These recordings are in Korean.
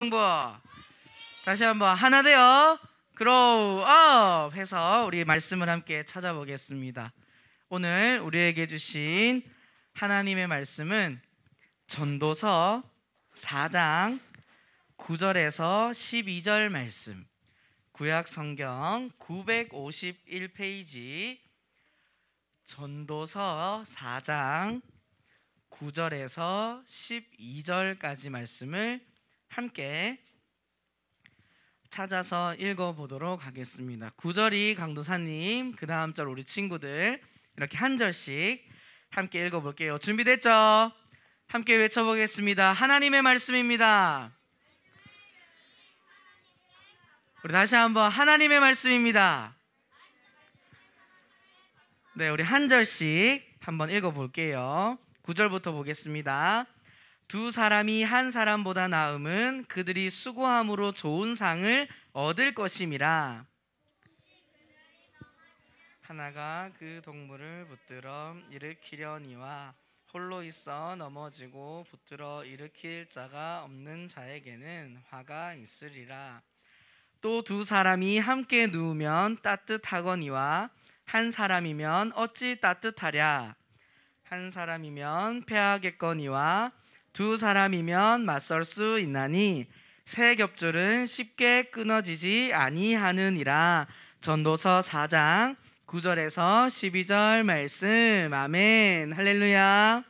정보. 다시 한번 하나 되어 grow up 해서 우리 말씀을 함께 찾아보겠습니다. 오늘 우리에게 주신 하나님의 말씀은 전도서 4장 9절에서 12절 말씀, 구약 성경 951페이지 전도서 4장 9절에서 12절까지 말씀을 함께 찾아서 읽어보도록 하겠습니다. 9절이 강도사님, 그 다음 절 우리 친구들 이렇게 한 절씩 함께 읽어볼게요. 준비됐죠? 함께 외쳐보겠습니다. 하나님의 말씀입니다. 우리 다시 한번 하나님의 말씀입니다. 네, 우리 한 절씩 한번 읽어볼게요. 9절부터 보겠습니다. 두 사람이 한 사람보다 나음은 그들이 수고함으로 좋은 상을 얻을 것임이라. 하나가 그 동물을 붙들어 일으키려니와 홀로 있어 넘어지고 붙들어 일으킬 자가 없는 자에게는 화가 있으리라. 또 두 사람이 함께 누우면 따뜻하거니와 한 사람이면 어찌 따뜻하랴. 한 사람이면 패하겠거니와 두 사람이면 맞설 수 있나니 새 겹줄은 쉽게 끊어지지 아니하느니라. 전도서 4장 9절에서 12절 말씀. 아멘. 할렐루야.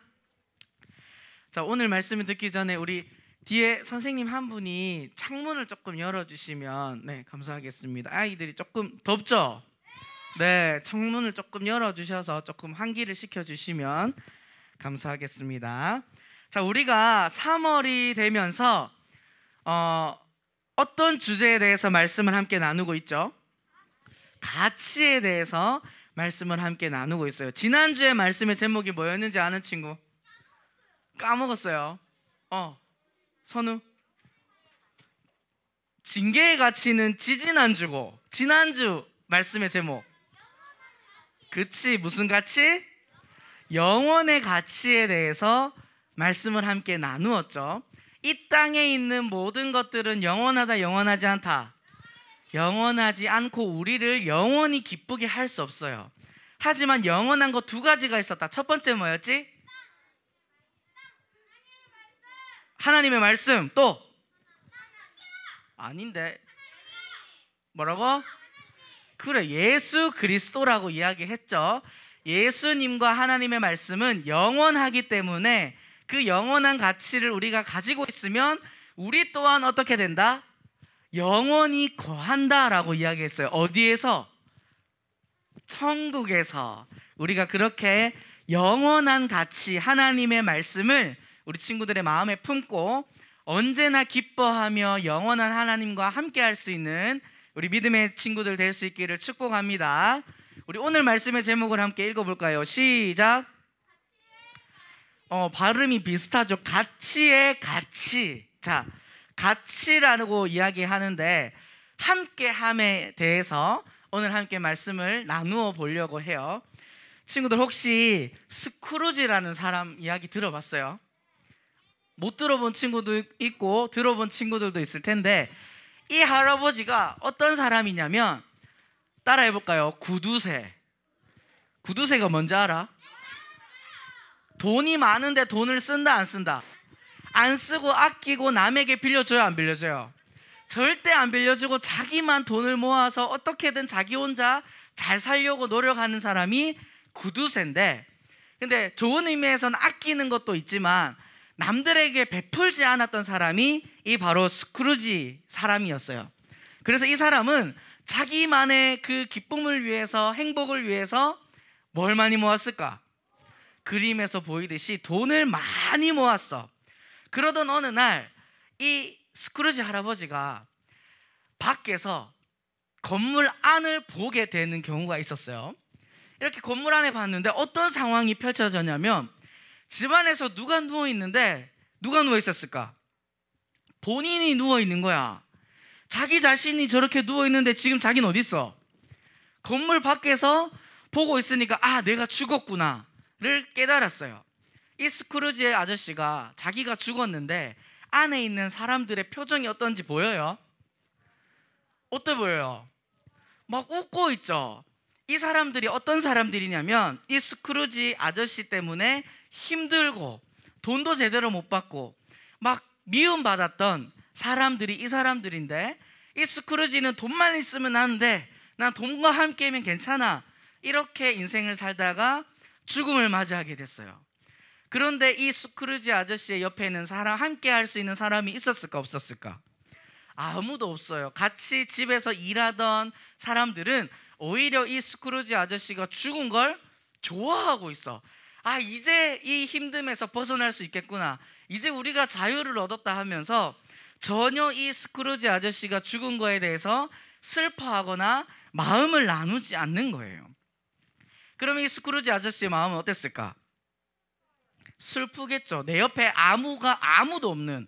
자, 오늘 말씀을 듣기 전에 우리 뒤에 선생님 한 분이 창문을 조금 열어주시면 네, 감사하겠습니다. 아이들이 조금 덥죠? 네, 창문을 조금 열어주셔서 조금 환기를 시켜주시면 감사하겠습니다. 자, 우리가 3월이 되면서 어떤 주제에 대해서 말씀을 함께 나누고 있죠? 가치에 대해서 말씀을 함께 나누고 있어요. 지난주에 말씀의 제목이 뭐였는지 아는 친구? 까먹었어요. 선우? 징계의 가치는 지진 안 주고. 지난주 말씀의 제목 그치, 무슨 가치? 영원의 가치에 대해서 말씀을 함께 나누었죠. 이 땅에 있는 모든 것들은 영원하다, 영원하지 않다. 영원하지 않고 우리를 영원히 기쁘게 할 수 없어요. 하지만 영원한 거 두 가지가 있었다. 첫 번째 뭐였지? 하나님의 말씀. 또? 아닌데. 뭐라고? 그래, 예수 그리스도라고 이야기했죠. 예수님과 하나님의 말씀은 영원하기 때문에 그 영원한 가치를 우리가 가지고 있으면 우리 또한 어떻게 된다? 영원히 거한다라고 이야기했어요. 어디에서? 천국에서. 우리가 그렇게 영원한 가치, 하나님의 말씀을 우리 친구들의 마음에 품고 언제나 기뻐하며 영원한 하나님과 함께 할 수 있는 우리 믿음의 친구들 될 수 있기를 축복합니다. 우리 오늘 말씀의 제목을 함께 읽어볼까요? 시작. 발음이 비슷하죠. 가치의 가치. 자, 가치라고 이야기하는데 함께함에 대해서 오늘 함께 말씀을 나누어 보려고 해요. 친구들 혹시 스크루지라는 사람 이야기 들어봤어요? 못 들어본 친구도 있고 들어본 친구들도 있을 텐데, 이 할아버지가 어떤 사람이냐면, 따라해볼까요? 구두쇠. 구두쇠가 뭔지 알아? 돈이 많은데 돈을 쓴다, 안 쓴다? 안 쓰고 아끼고 남에게 빌려줘요, 안 빌려줘요? 절대 안 빌려주고 자기만 돈을 모아서 어떻게든 자기 혼자 잘 살려고 노력하는 사람이 구두쇠인데, 근데 좋은 의미에서는 아끼는 것도 있지만 남들에게 베풀지 않았던 사람이 이 바로 스크루지 사람이었어요. 그래서 이 사람은 자기만의 그 기쁨을 위해서, 행복을 위해서 뭘 많이 모았을까? 그림에서 보이듯이 돈을 많이 모았어. 그러던 어느 날 이 스크루지 할아버지가 밖에서 건물 안을 보게 되는 경우가 있었어요. 이렇게 건물 안에 봤는데 어떤 상황이 펼쳐졌냐면, 집안에서 누가 누워있는데 누가 누워있었을까? 본인이 누워있는 거야. 자기 자신이 저렇게 누워있는데 지금 자기는 어디 있어? 건물 밖에서 보고 있으니까 내가 죽었구나를 깨달았어요. 이 스크루지의 아저씨가 자기가 죽었는데 안에 있는 사람들의 표정이 어떤지 보여요? 어때 보여요? 막 웃고 있죠. 이 사람들이 어떤 사람들이냐면 이 스크루지 아저씨 때문에 힘들고 돈도 제대로 못 받고 막 미움받았던 사람들이 이 사람들인데, 이 스크루지는 돈만 있으면 하는데 난 돈과 함께면 괜찮아, 이렇게 인생을 살다가 죽음을 맞이하게 됐어요. 그런데 이 스크루지 아저씨의 옆에는 함께 할 수 있는 사람이 있었을까 없었을까? 아무도 없어요. 같이 집에서 일하던 사람들은 오히려 이 스크루지 아저씨가 죽은 걸 좋아하고 있어. 아, 이제 이 힘듦에서 벗어날 수 있겠구나, 이제 우리가 자유를 얻었다 하면서 전혀 이 스크루지 아저씨가 죽은 거에 대해서 슬퍼하거나 마음을 나누지 않는 거예요. 그럼 이 스크루지 아저씨의 마음은 어땠을까? 슬프겠죠. 내 옆에 아무도 없는,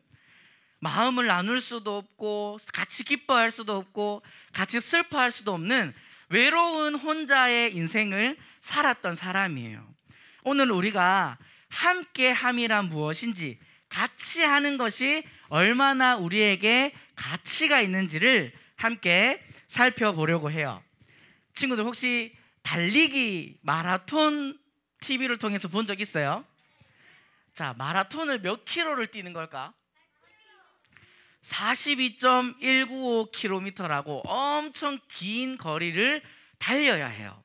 마음을 나눌 수도 없고 같이 기뻐할 수도 없고 같이 슬퍼할 수도 없는 외로운 혼자의 인생을 살았던 사람이에요. 오늘 우리가 함께함이란 무엇인지, 같이 하는 것이 얼마나 우리에게 가치가 있는지를 함께 살펴보려고 해요. 친구들, 혹시 달리기 마라톤 TV를 통해서 본 적 있어요? 자, 마라톤을 몇 킬로를 뛰는 걸까? 42.195km라고 엄청 긴 거리를 달려야 해요.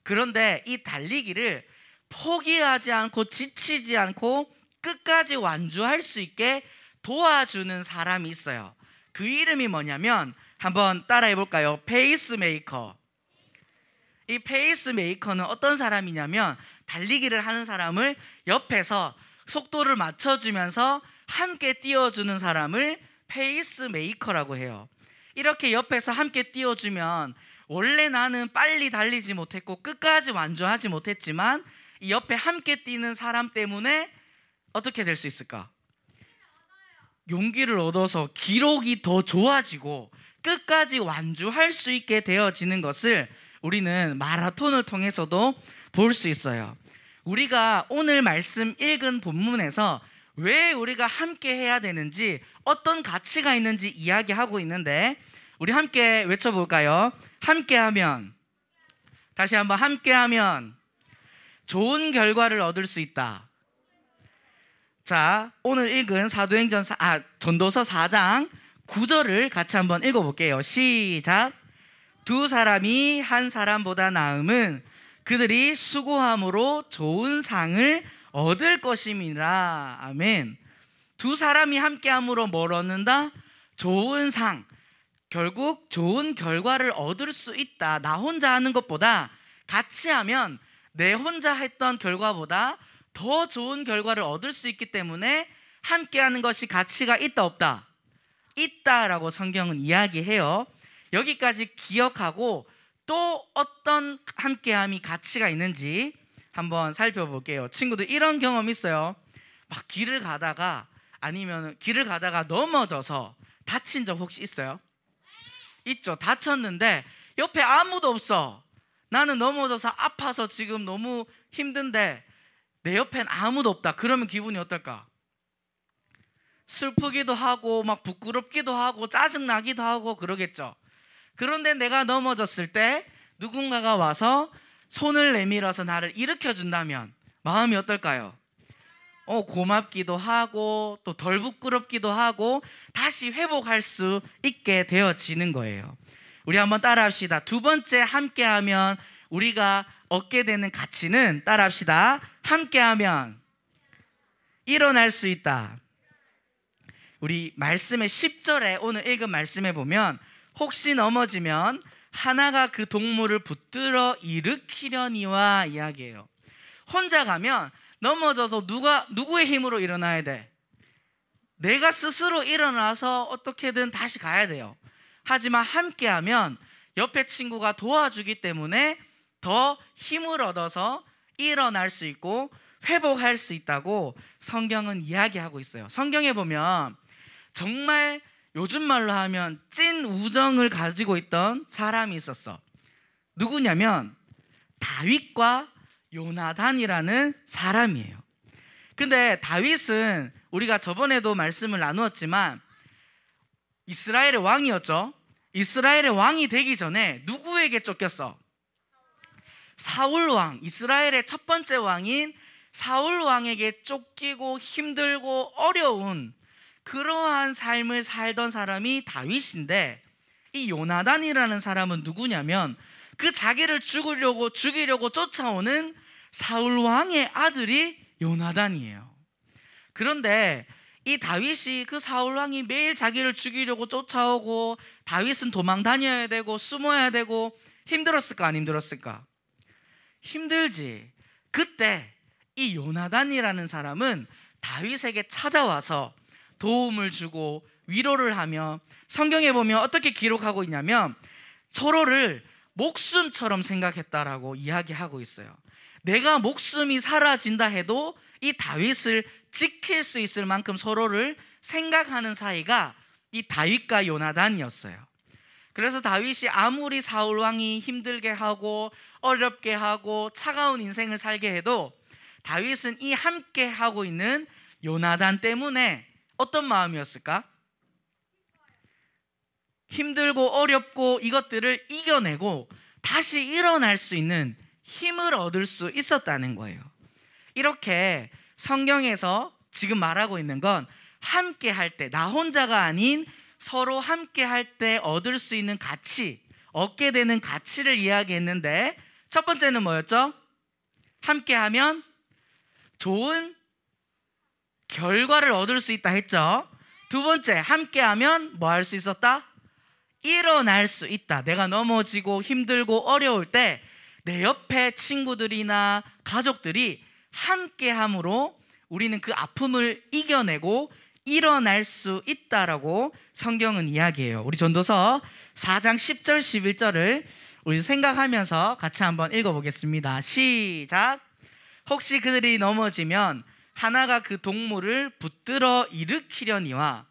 그런데 이 달리기를 포기하지 않고 지치지 않고 끝까지 완주할 수 있게 도와주는 사람이 있어요. 그 이름이 뭐냐면, 한번 따라해 볼까요? 페이스메이커. 이 페이스메이커는 어떤 사람이냐면, 달리기를 하는 사람을 옆에서 속도를 맞춰주면서 함께 띄워주는 사람을 페이스메이커라고 해요. 이렇게 옆에서 함께 띄워주면, 원래 나는 빨리 달리지 못했고 끝까지 완주하지 못했지만 이 옆에 함께 뛰는 사람 때문에 어떻게 될 수 있을까? 용기를 얻어서 기록이 더 좋아지고 끝까지 완주할 수 있게 되어지는 것을 우리는 마라톤을 통해서도 볼 수 있어요. 우리가 오늘 말씀 읽은 본문에서 왜 우리가 함께 해야 되는지, 어떤 가치가 있는지 이야기하고 있는데, 우리 함께 외쳐볼까요? 함께하면, 다시 한번, 함께하면 좋은 결과를 얻을 수 있다. 자, 오늘 읽은 전도서 4장 9절을 같이 한번 읽어볼게요. 시작. 두 사람이 한 사람보다 나음은 그들이 수고함으로 좋은 상을 얻을 것임이라. 아멘. 두 사람이 함께함으로 뭘 얻는다? 좋은 상, 결국 좋은 결과를 얻을 수 있다. 나 혼자 하는 것보다 같이 하면 내 혼자 했던 결과보다 더 좋은 결과를 얻을 수 있기 때문에 함께하는 것이 가치가 있다 없다? 있다라고 성경은 이야기해요. 여기까지 기억하고 또 어떤 함께함이 가치가 있는지 한번 살펴볼게요. 친구들, 이런 경험 있어요? 막 길을 가다가 넘어져서 다친 적 혹시 있어요? 있죠. 다쳤는데 옆에 아무도 없어. 나는 넘어져서 아파서 지금 너무 힘든데 내 옆엔 아무도 없다. 그러면 기분이 어떨까? 슬프기도 하고 막 부끄럽기도 하고 짜증나기도 하고 그러겠죠. 그런데 내가 넘어졌을 때 누군가가 와서 손을 내밀어서 나를 일으켜준다면 마음이 어떨까요? 고맙기도 하고 또 덜 부끄럽기도 하고 다시 회복할 수 있게 되어지는 거예요. 우리 한번 따라합시다. 두 번째, 함께하면 우리가 얻게 되는 가치는, 따라합시다. 함께하면 일어날 수 있다. 우리 말씀의 10절에, 오늘 읽은 말씀에 보면, 혹시 넘어지면 하나가 그 동물을 붙들어 일으키려니와 이야기해요. 혼자 가면 넘어져서 누구의 힘으로 일어나야 돼? 내가 스스로 일어나서 어떻게든 다시 가야 돼요. 하지만 함께하면 옆에 친구가 도와주기 때문에 더 힘을 얻어서 일어날 수 있고 회복할 수 있다고 성경은 이야기하고 있어요. 성경에 보면 정말 요즘 말로 하면 찐 우정을 가지고 있던 사람이 있었어. 누구냐면 다윗과 요나단이라는 사람이에요. 근데 다윗은 우리가 저번에도 말씀을 나누었지만 이스라엘의 왕이었죠. 이스라엘의 왕이 되기 전에 누구에게 쫓겼어? 사울 왕, 이스라엘의 첫 번째 왕인 사울 왕에게 쫓기고 힘들고 어려운 그러한 삶을 살던 사람이 다윗인데, 이 요나단이라는 사람은 누구냐면 그 자기를 죽이려고 쫓아오는 사울 왕의 아들이 요나단이에요. 그런데 이 다윗이 그 사울 왕이 매일 자기를 죽이려고 쫓아오고 다윗은 도망 다녀야 되고 숨어야 되고 힘들었을까 안 힘들었을까? 힘들지. 그때 이 요나단이라는 사람은 다윗에게 찾아와서 도움을 주고 위로를 하며, 성경에 보면 어떻게 기록하고 있냐면 서로를 목숨처럼 생각했다라고 이야기하고 있어요. 내가 목숨이 사라진다 해도 이 다윗을 지킬 수 있을 만큼 서로를 생각하는 사이가 이 다윗과 요나단이었어요. 그래서 다윗이 아무리 사울 왕이 힘들게 하고 어렵게 하고 차가운 인생을 살게 해도 다윗은 이 함께 하고 있는 요나단 때문에 어떤 마음이었을까? 힘들고 어렵고 이것들을 이겨내고 다시 일어날 수 있는 힘을 얻을 수 있었다는 거예요. 이렇게 성경에서 지금 말하고 있는 건 함께 할 때, 나 혼자가 아닌 서로 함께 할 때 얻을 수 있는 가치, 얻게 되는 가치를 이야기했는데, 첫 번째는 뭐였죠? 함께 하면 좋은 결과를 얻을 수 있다 했죠. 두 번째, 함께 하면 뭐 할 수 있었다? 일어날 수 있다. 내가 넘어지고 힘들고 어려울 때 내 옆에 친구들이나 가족들이 함께 함으로 우리는 그 아픔을 이겨내고 일어날 수 있다라고 성경은 이야기해요. 우리 전도서 4장 10절 11절을 우리 생각하면서 같이 한번 읽어보겠습니다. 시작. 혹시 그들이 넘어지면 하나가 그 동물을 붙들어 일으키려니와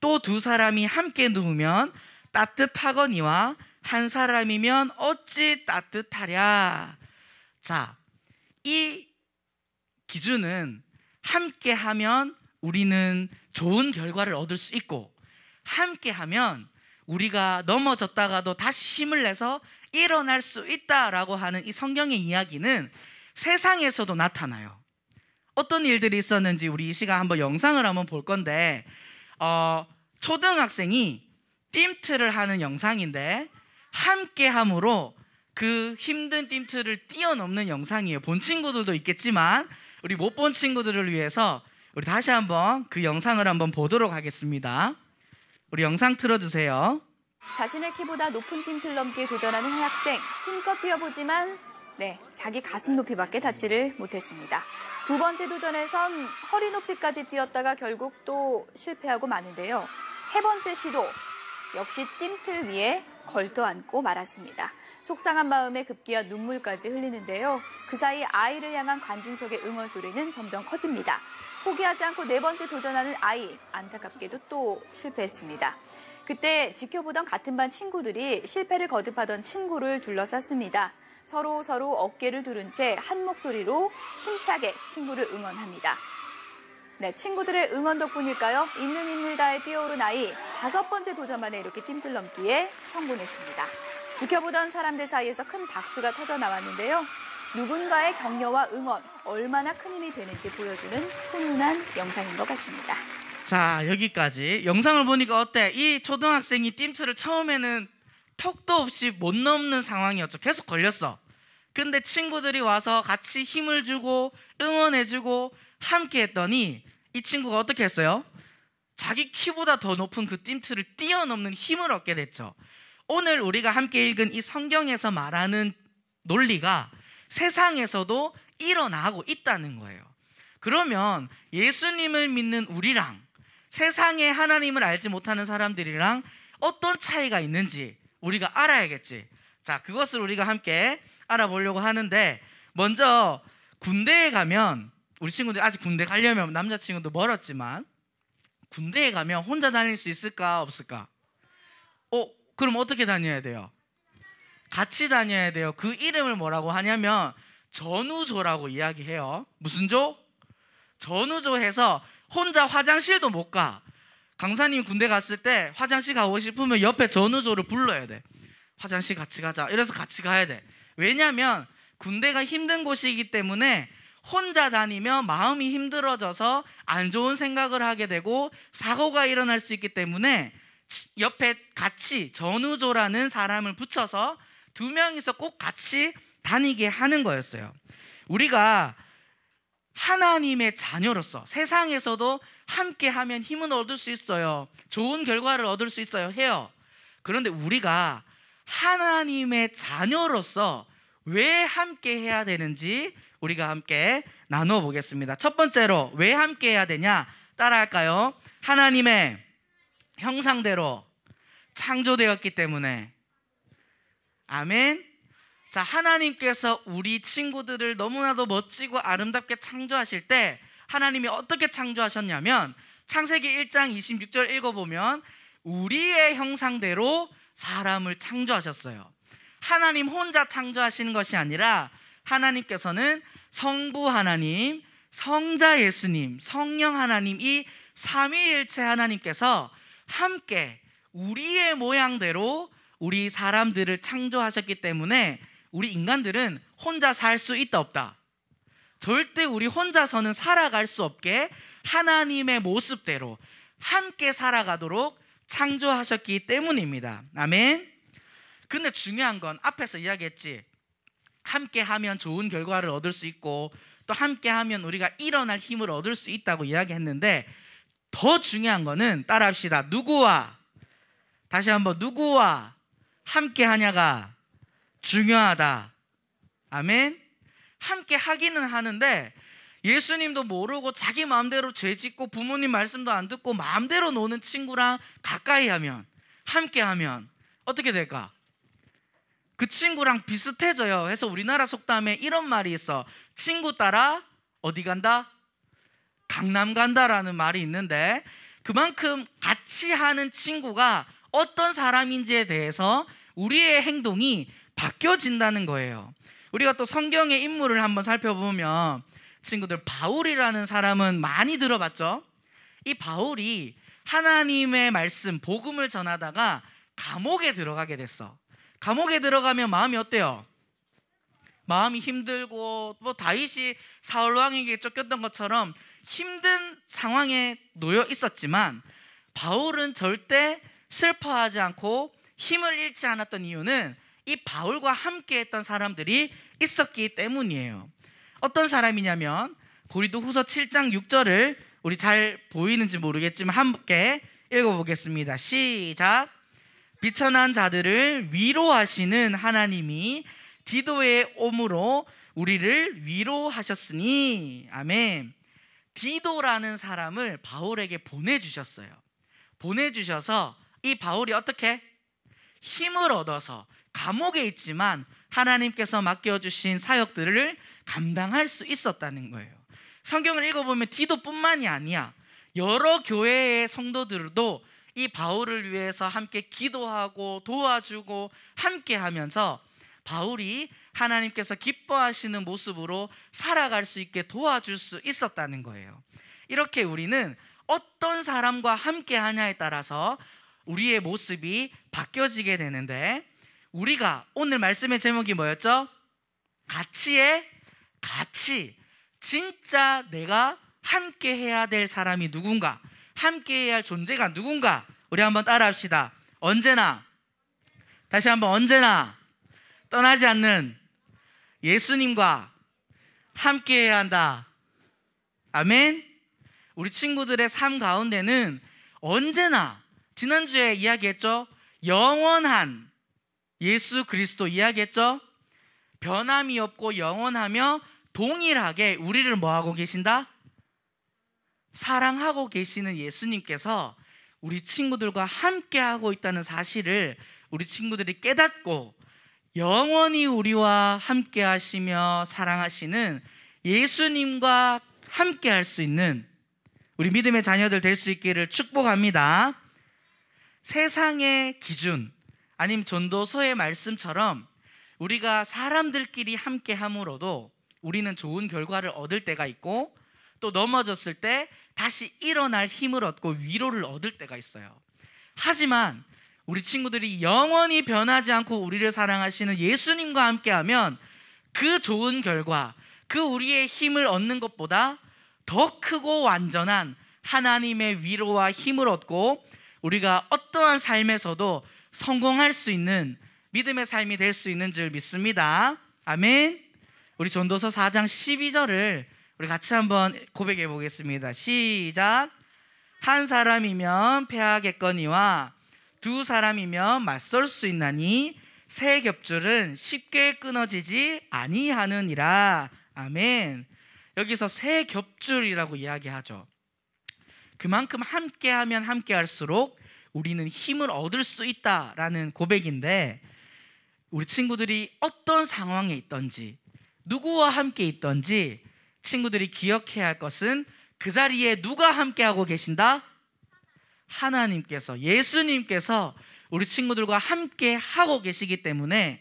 또 두 사람이 함께 누우면 따뜻하거니와 한 사람이면 어찌 따뜻하랴. 자, 이 기준은 함께 하면 우리는 좋은 결과를 얻을 수 있고, 함께 하면 우리가 넘어졌다가도 다시 힘을 내서 일어날 수 있다라고 하는 이 성경의 이야기는 세상에서도 나타나요. 어떤 일들이 있었는지 우리 이 시간 한번 영상을 한번 볼 건데, 초등학생이 뜀트를 하는 영상인데 함께 함으로 그 힘든 뜀트를 뛰어넘는 영상이에요. 본 친구들도 있겠지만 우리 못 본 친구들을 위해서 우리 다시 한번 그 영상을 한번 보도록 하겠습니다. 우리 영상 틀어주세요. 자신의 키보다 높은 뜀트를 넘기에 도전하는 한 학생, 힘껏 뛰어보지만 자기 가슴 높이밖에 닿지를 못했습니다. 두 번째 도전에선 허리 높이까지 뛰었다가 결국 또 실패하고 마는데요. 세 번째 시도 역시 뜀틀 위에 걸터앉고 말았습니다. 속상한 마음에 급기야 눈물까지 흘리는데요. 그 사이 아이를 향한 관중석의 응원 소리는 점점 커집니다. 포기하지 않고 네 번째 도전하는 아이, 안타깝게도 또 실패했습니다. 그때 지켜보던 같은 반 친구들이 실패를 거듭하던 친구를 둘러쌌습니다. 서로 어깨를 두른 채 한 목소리로 힘차게 친구를 응원합니다. 친구들의 응원 덕분일까요? 있는 힘을 다해 뛰어오른 아이, 다섯 번째 도전 만에 이렇게 뜀틀 넘기에 성공했습니다. 지켜보던 사람들 사이에서 큰 박수가 터져 나왔는데요. 누군가의 격려와 응원, 얼마나 큰 힘이 되는지 보여주는 훈훈한 영상인 것 같습니다. 자, 여기까지. 영상을 보니까 어때? 이 초등학생이 뜀트를 처음에는 턱도 없이 못 넘는 상황이었죠. 계속 걸렸어. 근데 친구들이 와서 같이 힘을 주고 응원해주고 함께 했더니 이 친구가 어떻게 했어요? 자기 키보다 더 높은 그 뜀트를 뛰어넘는 힘을 얻게 됐죠. 오늘 우리가 함께 읽은 이 성경에서 말하는 논리가 세상에서도 일어나고 있다는 거예요. 그러면 예수님을 믿는 우리랑 세상에 하나님을 알지 못하는 사람들이랑 어떤 차이가 있는지 우리가 알아야겠지. 자, 그것을 우리가 함께 알아보려고 하는데, 먼저 군대에 가면, 우리 친구들 아직 군대 가려면 남자친구도 멀었지만 군대에 가면 혼자 다닐 수 있을까 없을까? 그럼 어떻게 다녀야 돼요? 같이 다녀야 돼요. 그 이름을 뭐라고 하냐면 전우조라고 이야기해요. 무슨 조? 전우조해서 혼자 화장실도 못 가. 강사님이 군대 갔을 때 화장실 가고 싶으면 옆에 전우조를 불러야 돼. 화장실 같이 가자. 이래서 같이 가야 돼. 왜냐하면 군대가 힘든 곳이기 때문에 혼자 다니면 마음이 힘들어져서 안 좋은 생각을 하게 되고 사고가 일어날 수 있기 때문에 옆에 같이 전우조라는 사람을 붙여서 2명이서 꼭 같이 다니게 하는 거였어요. 우리가 하나님의 자녀로서 세상에서도 함께 하면 힘을 얻을 수 있어요. 좋은 결과를 얻을 수 있어요. 해요. 그런데 우리가 하나님의 자녀로서 왜 함께 해야 되는지 우리가 함께 나누어 보겠습니다. 첫 번째로 왜 함께 해야 되냐? 따라할까요? 하나님의 형상대로 창조되었기 때문에. 아멘. 자, 하나님께서 우리 친구들을 너무나도 멋지고 아름답게 창조하실 때 하나님이 어떻게 창조하셨냐면 창세기 1장 26절 읽어보면 우리의 형상대로 사람을 창조하셨어요. 하나님 혼자 창조하시는 것이 아니라 하나님께서는 성부 하나님, 성자 예수님, 성령 하나님, 이 삼위일체 하나님께서 함께 우리의 모양대로 우리 사람들을 창조하셨기 때문에 우리 인간들은 혼자 살 수 있다 없다? 절대 우리 혼자서는 살아갈 수 없게 하나님의 모습대로 함께 살아가도록 창조하셨기 때문입니다. 아멘. 근데 중요한 건 앞에서 이야기했지. 함께 하면 좋은 결과를 얻을 수 있고 또 함께 하면 우리가 일어날 힘을 얻을 수 있다고 이야기했는데 더 중요한 거는 따라합시다. 누구와, 다시 한번 누구와 함께 하냐가 중요하다. 아멘. 함께 하기는 하는데 예수님도 모르고 자기 마음대로 죄 짓고 부모님 말씀도 안 듣고 마음대로 노는 친구랑 가까이 하면, 함께 하면 어떻게 될까? 그 친구랑 비슷해져요. 해서 우리나라 속담에 이런 말이 있어. 친구 따라 어디 간다? 강남 간다라는 말이 있는데 그만큼 같이 하는 친구가 어떤 사람인지에 대해서 우리의 행동이 바뀌어진다는 거예요. 우리가 또 성경의 인물을 한번 살펴보면 친구들, 바울이라는 사람은 많이 들어봤죠? 이 바울이 하나님의 말씀, 복음을 전하다가 감옥에 들어가게 됐어. 감옥에 들어가면 마음이 어때요? 마음이 힘들고 뭐 다윗이 사울 왕에게 쫓겼던 것처럼 힘든 상황에 놓여 있었지만 바울은 절대 슬퍼하지 않고 힘을 잃지 않았던 이유는 이 바울과 함께 했던 사람들이 있었기 때문이에요. 어떤 사람이냐면 고린도후서 7장 6절을 우리 잘 보이는지 모르겠지만 함께 읽어보겠습니다. 시작. 비천한 자들을 위로하시는 하나님이 디도의 옴으로 우리를 위로하셨으니. 아멘. 디도라는 사람을 바울에게 보내주셨어요. 보내주셔서 이 바울이 어떻게? 힘을 얻어서 감옥에 있지만 하나님께서 맡겨주신 사역들을 감당할 수 있었다는 거예요. 성경을 읽어보면 디도뿐만이 아니야. 여러 교회의 성도들도 이 바울을 위해서 함께 기도하고 도와주고 함께 하면서 바울이 하나님께서 기뻐하시는 모습으로 살아갈 수 있게 도와줄 수 있었다는 거예요. 이렇게 우리는 어떤 사람과 함께 하냐에 따라서 우리의 모습이 바뀌어지게 되는데 우리가 오늘 말씀의 제목이 뭐였죠? 가치의 가치. 진짜 내가 함께 해야 될 사람이 누군가, 함께 해야 할 존재가 누군가. 우리 한번 따라 합시다. 언제나, 다시 한번 언제나 떠나지 않는 예수님과 함께 해야 한다. 아멘. 우리 친구들의 삶 가운데는 언제나, 지난주에 이야기했죠? 영원한 예수 그리스도 이야기했죠? 변함이 없고 영원하며 동일하게 우리를 뭐하고 계신다? 사랑하고 계시는 예수님께서 우리 친구들과 함께하고 있다는 사실을 우리 친구들이 깨닫고 영원히 우리와 함께하시며 사랑하시는 예수님과 함께할 수 있는 우리 믿음의 자녀들 될 수 있기를 축복합니다. 세상의 기준 아니면 전도서의 말씀처럼 우리가 사람들끼리 함께함으로도 우리는 좋은 결과를 얻을 때가 있고 또 넘어졌을 때 다시 일어날 힘을 얻고 위로를 얻을 때가 있어요. 하지만 우리 친구들이 영원히 변하지 않고 우리를 사랑하시는 예수님과 함께하면 그 좋은 결과, 그 우리의 힘을 얻는 것보다 더 크고 완전한 하나님의 위로와 힘을 얻고 우리가 어떠한 삶에서도 성공할 수 있는 믿음의 삶이 될 수 있는 줄 믿습니다. 아멘. 우리 전도서 4장 12절을 우리 같이 한번 고백해 보겠습니다. 시작. 한 사람이면 패하겠거니와 두 사람이면 맞설 수 있나니 새 겹줄은 쉽게 끊어지지 아니하느니라. 아멘. 여기서 새 겹줄이라고 이야기하죠. 그만큼 함께하면 함께할수록 우리는 힘을 얻을 수 있다라는 고백인데, 우리 친구들이 어떤 상황에 있든지 누구와 함께 있든지 친구들이 기억해야 할 것은 그 자리에 누가 함께하고 계신다? 하나님께서, 예수님께서 우리 친구들과 함께 하고 계시기 때문에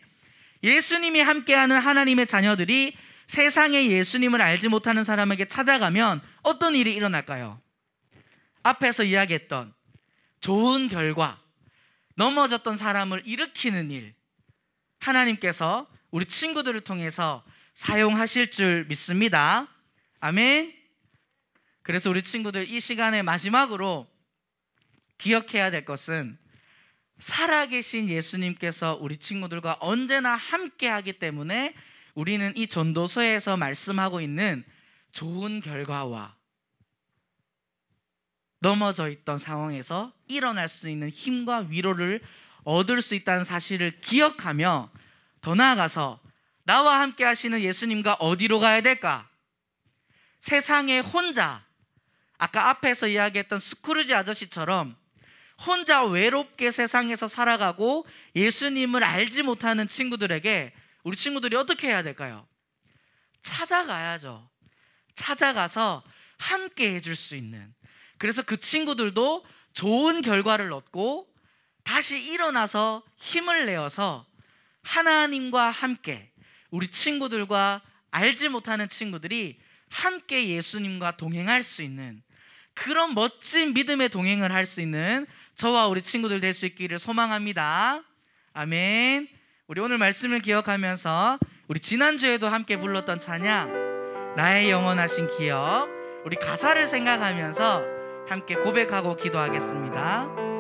예수님이 함께하는 하나님의 자녀들이 세상에 예수님을 알지 못하는 사람에게 찾아가면 어떤 일이 일어날까요? 앞에서 이야기했던 좋은 결과, 넘어졌던 사람을 일으키는 일, 하나님께서 우리 친구들을 통해서 사용하실 줄 믿습니다. 아멘. 그래서 우리 친구들 이 시간의 마지막으로 기억해야 될 것은 살아계신 예수님께서 우리 친구들과 언제나 함께하기 때문에 우리는 이 전도서에서 말씀하고 있는 좋은 결과와 넘어져 있던 상황에서 일어날 수 있는 힘과 위로를 얻을 수 있다는 사실을 기억하며 더 나아가서 나와 함께 하시는 예수님과 어디로 가야 될까? 세상에 혼자, 아까 앞에서 이야기했던 스크루지 아저씨처럼 혼자 외롭게 세상에서 살아가고 예수님을 알지 못하는 친구들에게 우리 친구들이 어떻게 해야 될까요? 찾아가야죠. 찾아가서 함께 해줄 수 있는, 그래서 그 친구들도 좋은 결과를 얻고 다시 일어나서 힘을 내어서 하나님과 함께, 우리 친구들과 알지 못하는 친구들이 함께 예수님과 동행할 수 있는 그런 멋진 믿음의 동행을 할 수 있는 저와 우리 친구들 될 수 있기를 소망합니다. 아멘. 우리 오늘 말씀을 기억하면서 우리 지난주에도 함께 불렀던 찬양 나의 영원하신 기억, 우리 가사를 생각하면서 함께 고백하고 기도하겠습니다.